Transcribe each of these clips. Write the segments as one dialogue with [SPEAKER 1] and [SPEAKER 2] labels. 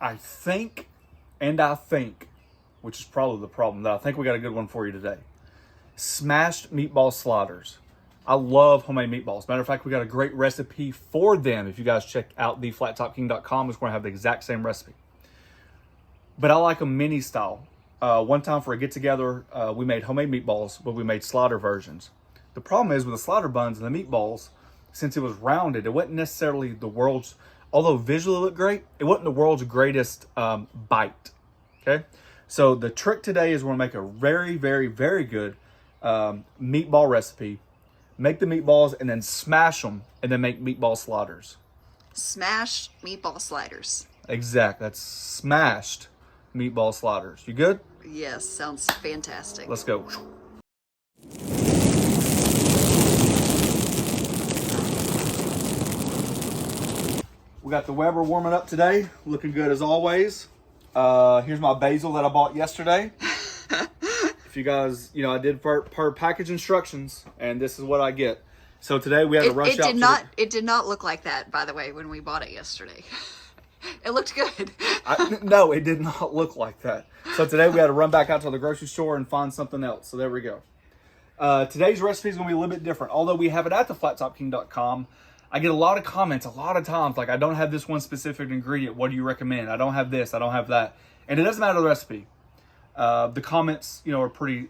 [SPEAKER 1] I think, which is probably the problem, that I think we got a good one for you today. Smashed meatball sliders. I love homemade meatballs. Matter of fact, we got a great recipe for them. If you guys check out theflattopking.com, it's going to have the exact same recipe. But I like them mini style. One time for a get-together, we made homemade meatballs, but we made slider versions. The problem is with the slider buns and the meatballs, since it was rounded, it wasn't necessarily the world's, although visually looked great, it wasn't the world's greatest bite, okay? So the trick today is we're gonna make a very, very, very good meatball recipe. Make the meatballs and then smash them and then make meatball sliders.
[SPEAKER 2] Smashed meatball sliders.
[SPEAKER 1] Exact, that's smashed meatball sliders. You good?
[SPEAKER 2] Yes, sounds fantastic.
[SPEAKER 1] Let's go. We got the Weber warming up today, looking good as always. Here's my basil that I bought yesterday. If you guys, I did per package instructions, and this is what I get. So today we had to rush out.
[SPEAKER 2] It did not look like that, by the way, when we bought it yesterday. It looked good.
[SPEAKER 1] No, it did not look like that. So today we had to run back out to the grocery store and find something else. So there we go. Today's recipe is going to be a little bit different. Although we have it at theflattopking.com, I get a lot of comments a lot of times like, I don't have this one specific ingredient. What do you recommend? I don't have this. I don't have that. And it doesn't matter the recipe. The comments, are pretty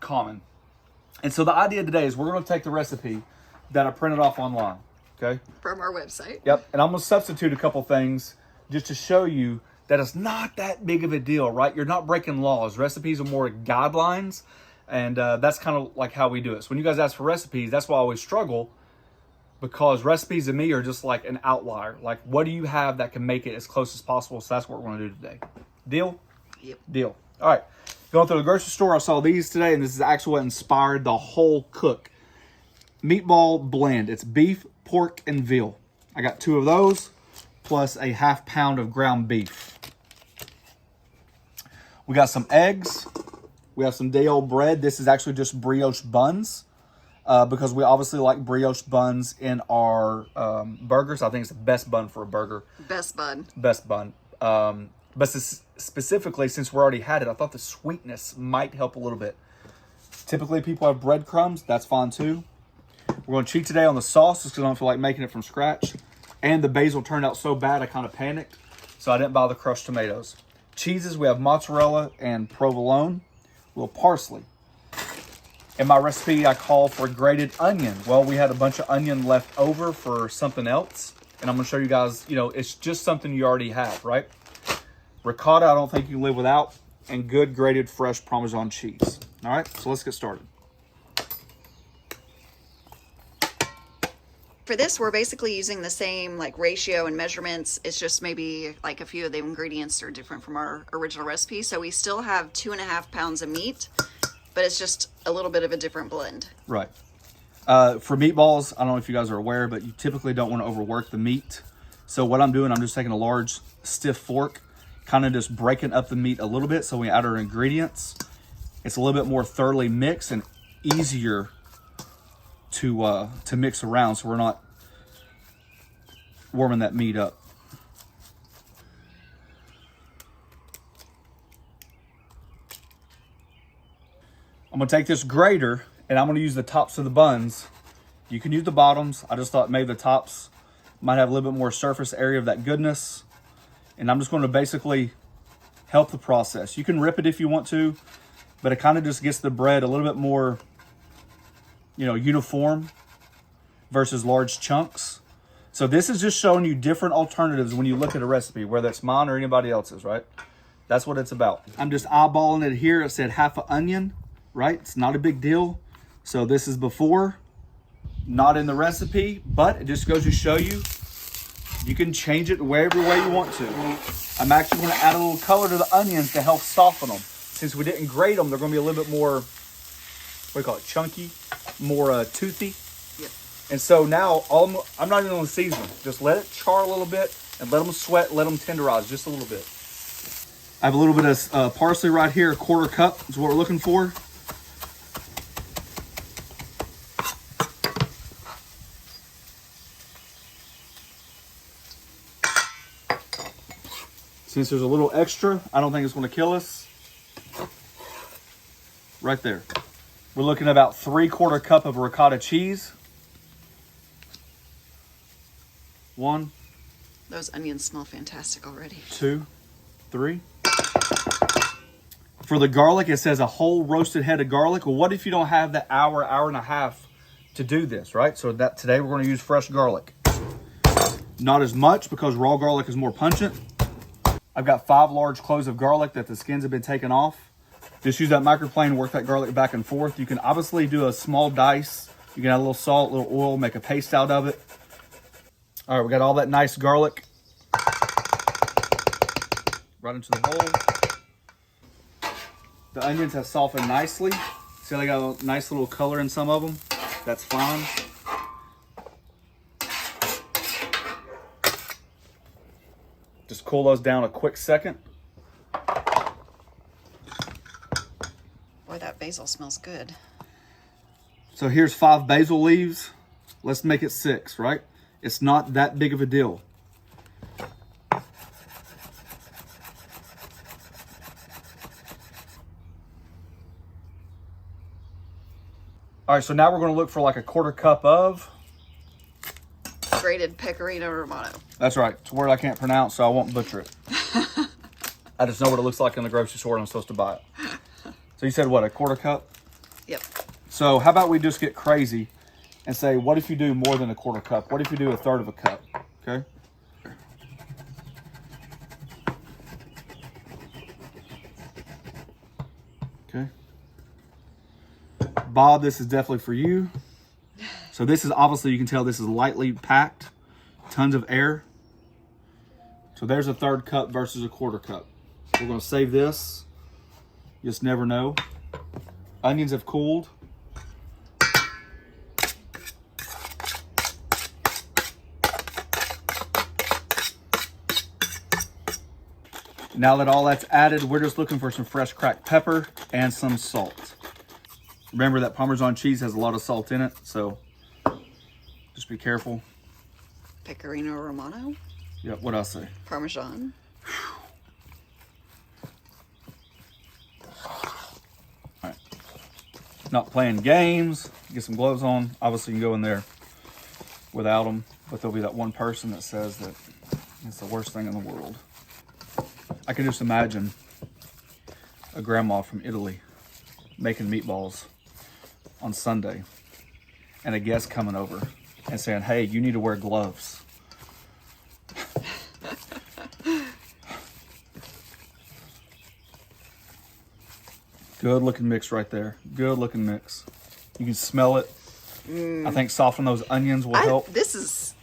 [SPEAKER 1] common. And so the idea today is we're going to take the recipe that I printed off online. Okay.
[SPEAKER 2] From our website.
[SPEAKER 1] Yep. And I'm going to substitute a couple things just to show you that it's not that big of a deal, right? You're not breaking laws. Recipes are more guidelines. And that's kind of like how we do it. So when you guys ask for recipes, that's why I always struggle, because recipes to me are just like an outlier. Like, what do you have that can make it as close as possible? So that's what we're going to do today. Deal?
[SPEAKER 2] Yep.
[SPEAKER 1] Deal. All right. Going through the grocery store, I saw these today, and this is actually what inspired the whole cook. Meatball blend. It's beef, pork, and veal. I got 2 of those, plus a ½ pound of ground beef. We got some eggs. We have some day old bread. This is actually just brioche buns, because we obviously like brioche buns in our burgers. I think it's the best bun for a burger.
[SPEAKER 2] Best bun.
[SPEAKER 1] Best bun. But specifically, since we already had it, I thought the sweetness might help a little bit. Typically, people have breadcrumbs. That's fine too. We're going to cheat today on the sauce just because I don't feel like making it from scratch. And the basil turned out so bad, I kind of panicked. So I didn't buy the crushed tomatoes. Cheeses, we have mozzarella and provolone. A little parsley. In my recipe, I call for grated onion. Well, we had a bunch of onion left over for something else. And I'm going to show you guys, it's just something you already have, right? Ricotta, I don't think you can live without. And good grated fresh Parmesan cheese. All right, so let's get started.
[SPEAKER 2] For this, we're basically using the same ratio and measurements. It's just maybe a few of the ingredients are different from our original recipe. So we still have 2½ pounds of meat, but it's just a little bit of a different blend.
[SPEAKER 1] Right. For meatballs, I don't know if you guys are aware, but you typically don't want to overwork the meat. So what I'm doing, I'm just taking a large stiff fork, kind of just breaking up the meat a little bit. So when we add our ingredients, it's a little bit more thoroughly mixed and easier to mix around, so we're not warming that meat up. I'm gonna take this grater and I'm gonna use the tops of the buns. You can use the bottoms. I just thought maybe the tops might have a little bit more surface area of that goodness. And I'm just going to basically help the process. You can rip it if you want to, but it kind of just gets the bread a little bit more, uniform versus large chunks. So this is just showing you different alternatives when you look at a recipe, whether it's mine or anybody else's, right? That's what it's about. I'm just eyeballing it here. It said ½ an onion, right? It's not a big deal. So this is before, not in the recipe, but it just goes to show you, you can change it wherever way you want to. I'm actually going to add a little color to the onions to help soften them. Since we didn't grate them, they're going to be a little bit more, chunky, more toothy.
[SPEAKER 2] Yep.
[SPEAKER 1] And so now, I'm not even going to season them. Just let it char a little bit and let them sweat, let them tenderize just a little bit. I have a little bit of parsley right here, 1/4 cup is what we're looking for. Since there's a little extra, I don't think it's going to kill us. Right there. We're looking at about 3/4 cup of ricotta cheese. 1,
[SPEAKER 2] Those onions smell fantastic already.
[SPEAKER 1] 2, 3. For the garlic, it says a whole roasted head of garlic. Well, what if you don't have the hour and a half to do this, right? So that today we're going to use fresh garlic. Not as much because raw garlic is more pungent. I've got 5 large cloves of garlic that the skins have been taken off. Just use that microplane and work that garlic back and forth. You can obviously do a small dice. You can add a little salt, a little oil, make a paste out of it. All right, we got all that nice garlic right into the bowl. The onions have softened nicely. See how they got a nice little color in some of them? That's fine. Just cool those down a quick second.
[SPEAKER 2] Boy, that basil smells good.
[SPEAKER 1] So here's 5 basil leaves. Let's make it 6, right? It's not that big of a deal. All right, so now we're going to look for like a 1/4 cup of
[SPEAKER 2] Grated pecorino romano.
[SPEAKER 1] That's right. It's a word I can't pronounce, so I won't butcher it. I just know what it looks like in the grocery store and I'm supposed to buy it. So you said what, a 1/4 cup?
[SPEAKER 2] Yep.
[SPEAKER 1] So how about we just get crazy and say, what if you do more than a 1/4 cup? What if you do 1/3 of a cup? Okay. Okay. Bob, this is definitely for you. So this is obviously, you can tell this is lightly packed, tons of air. So there's a 1/3 cup versus a 1/4 cup. We're going to save this. You just never know. Onions have cooled. Now that all that's added, we're just looking for some fresh cracked pepper and some salt. Remember that Parmesan cheese has a lot of salt in it, so just be careful.
[SPEAKER 2] Pecorino romano.
[SPEAKER 1] Yep, what'd I say?
[SPEAKER 2] Parmesan.
[SPEAKER 1] All right. Not playing games. Get some gloves on. Obviously, you can go in there without them, but there'll be that one person that says that it's the worst thing in the world. I can just imagine a grandma from Italy making meatballs on Sunday and a guest coming over and saying, hey, you need to wear gloves. Good looking mix right there. Good looking mix. You can smell it. I think softening those onions will help.
[SPEAKER 2] This is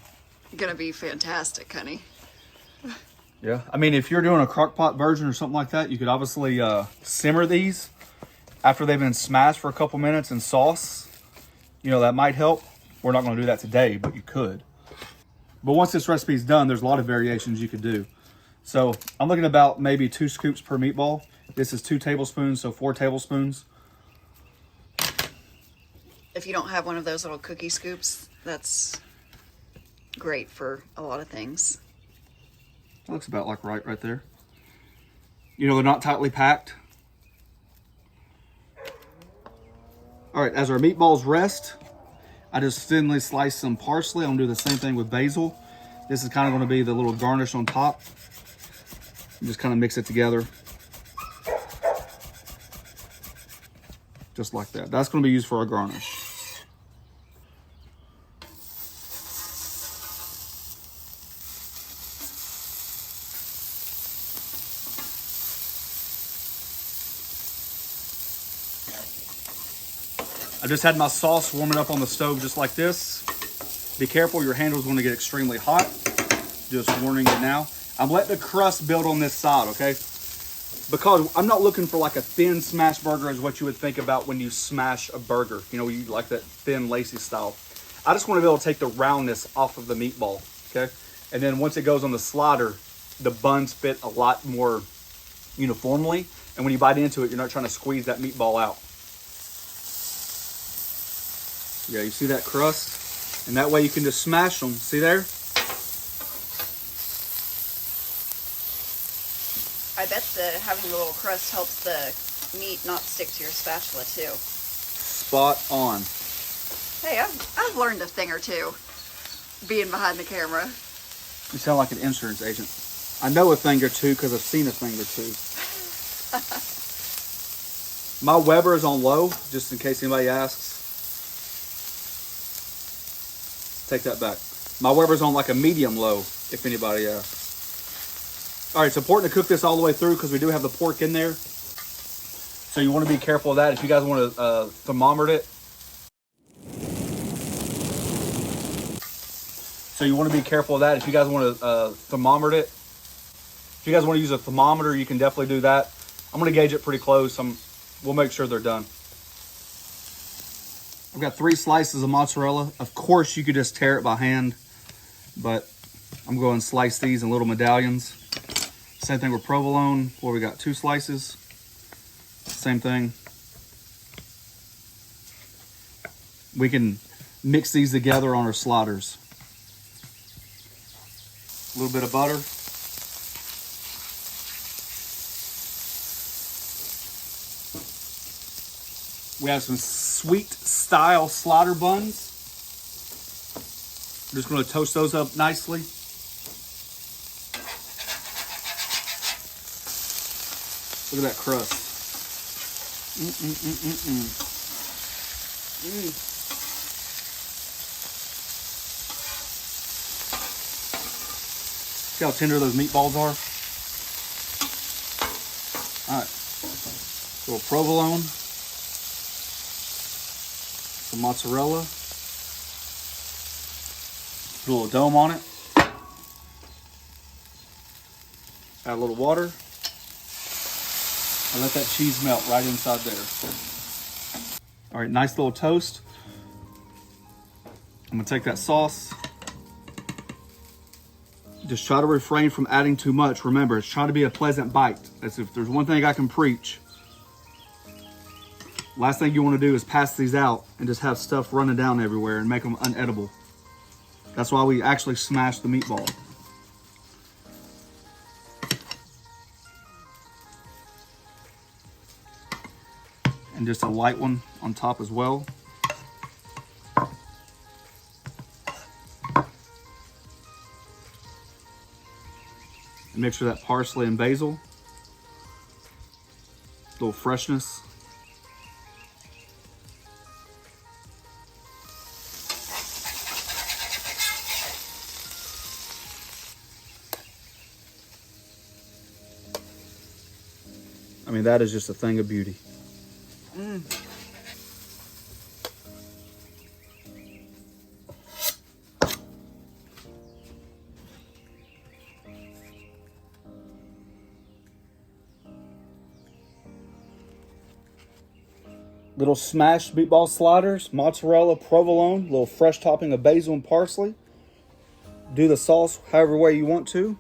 [SPEAKER 2] gonna be fantastic, honey.
[SPEAKER 1] Yeah, I mean, if you're doing a crock pot version or something like that, you could obviously simmer these after they've been smashed for a couple minutes in sauce. You know, that might help. We're not going to do that today, but you could. But once this recipe is done, there's a lot of variations you could do. So I'm looking at about maybe 2 scoops per meatball. This is 2 tablespoons, so 4 tablespoons.
[SPEAKER 2] If you don't have one of those little cookie scoops, that's great for a lot of things.
[SPEAKER 1] That looks about like right there. You know, they're not tightly packed. All right, as our meatballs rest, I just thinly slice some parsley. I'm gonna do the same thing with basil. This is kind of gonna be the little garnish on top. And just kind of mix it together. Just like that. That's gonna be used for our garnish. I just had my sauce warming up on the stove just like this. Be careful, your handle's going to get extremely hot. Just warning you now. I'm letting the crust build on this side, okay? Because I'm not looking for like a thin smash burger as what you would think about when you smash a burger. You know, you like that thin, lacy style. I just want to be able to take the roundness off of the meatball, okay? And then once it goes on the slider, the buns fit a lot more uniformly. And when you bite into it, you're not trying to squeeze that meatball out. Yeah, you see that crust? And that way you can just smash them. See there?
[SPEAKER 2] I bet having the little crust helps the meat not stick to your spatula too.
[SPEAKER 1] Spot on.
[SPEAKER 2] Hey, I've learned a thing or two being behind the camera.
[SPEAKER 1] You sound like an insurance agent. I know a thing or two because I've seen a thing or two. My Weber is on low, just in case anybody asks. Take that back. My Weber's on like a medium low, if anybody asks. All right, it's important to cook this all the way through because we do have the pork in there. So you want to be careful of that. If you guys want to thermometer it. So you want to be careful of that. If you guys want to thermometer it. If you guys want to use a thermometer, you can definitely do that. I'm going to gauge it pretty close. We'll make sure they're done. I've got 3 slices of mozzarella. Of course, you could just tear it by hand, but I'm going to slice these in little medallions. Same thing with provolone, where we got 2 slices. Same thing. We can mix these together on our sliders. A little bit of butter. We have some sweet style slider buns. I'm just going to toast those up nicely. Look at that crust. See how tender those meatballs are? All right. A little provolone. Some mozzarella. Put a little dome on it. Add a little water. And let that cheese melt right inside there. All right, nice little toast. I'm gonna take that sauce. Just try to refrain from adding too much. Remember, it's trying to be a pleasant bite. That's if there's one thing I can preach. Last thing you want to do is pass these out and just have stuff running down everywhere and make them unedible. That's why we actually smash the meatball. And just a light one on top as well. And mix sure that parsley and basil. A little freshness. I mean, that is just a thing of beauty. Little smashed meatball sliders, mozzarella, provolone, little fresh topping of basil and parsley. Do the sauce however way you want to.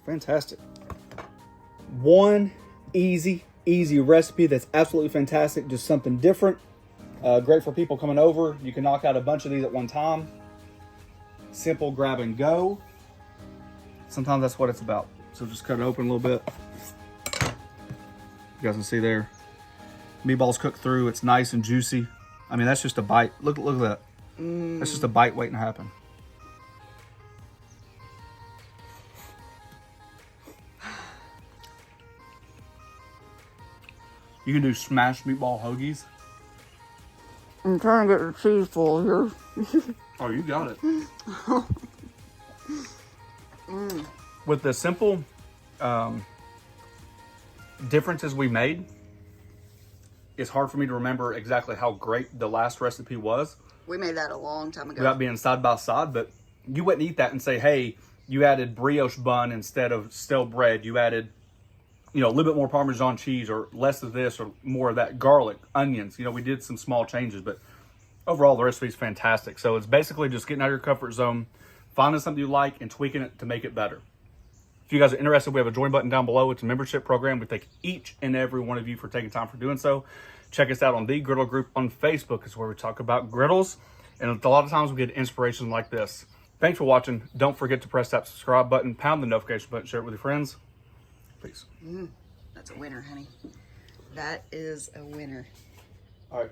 [SPEAKER 1] Fantastic. One easy recipe that's absolutely fantastic. Just something different. Great for people coming over. You can knock out a bunch of these at one time. Simple grab and go. Sometimes that's what it's about. So just cut it open a little bit. You guys can see there. Meatballs cooked through. It's nice and juicy. I mean, that's just a bite. Look at that. That's just a bite waiting to happen. You can do smashed meatball hoagies.
[SPEAKER 2] I'm trying to get the cheese full here.
[SPEAKER 1] Oh, you got it. With the simple differences we made, it's hard for me to remember exactly how great the last recipe was.
[SPEAKER 2] We made that a long time ago.
[SPEAKER 1] Without being side by side, but you wouldn't eat that and say, hey, you added brioche bun instead of stale bread. You added, a little bit more Parmesan cheese or less of this or more of that, garlic, onions. We did some small changes, but overall the recipe is fantastic. So it's basically just getting out of your comfort zone, finding something you like and tweaking it to make it better. If you guys are interested, we have a join button down below. It's a membership program. We thank each and every one of you for taking time for doing so. Check us out on the Griddle group on Facebook. It's where we talk about griddles. And a lot of times we get inspiration like this. Thanks for watching. Don't forget to press that subscribe button, pound the notification button, share it with your friends. Peace.
[SPEAKER 2] That's a winner, honey. That is a winner.
[SPEAKER 1] All right.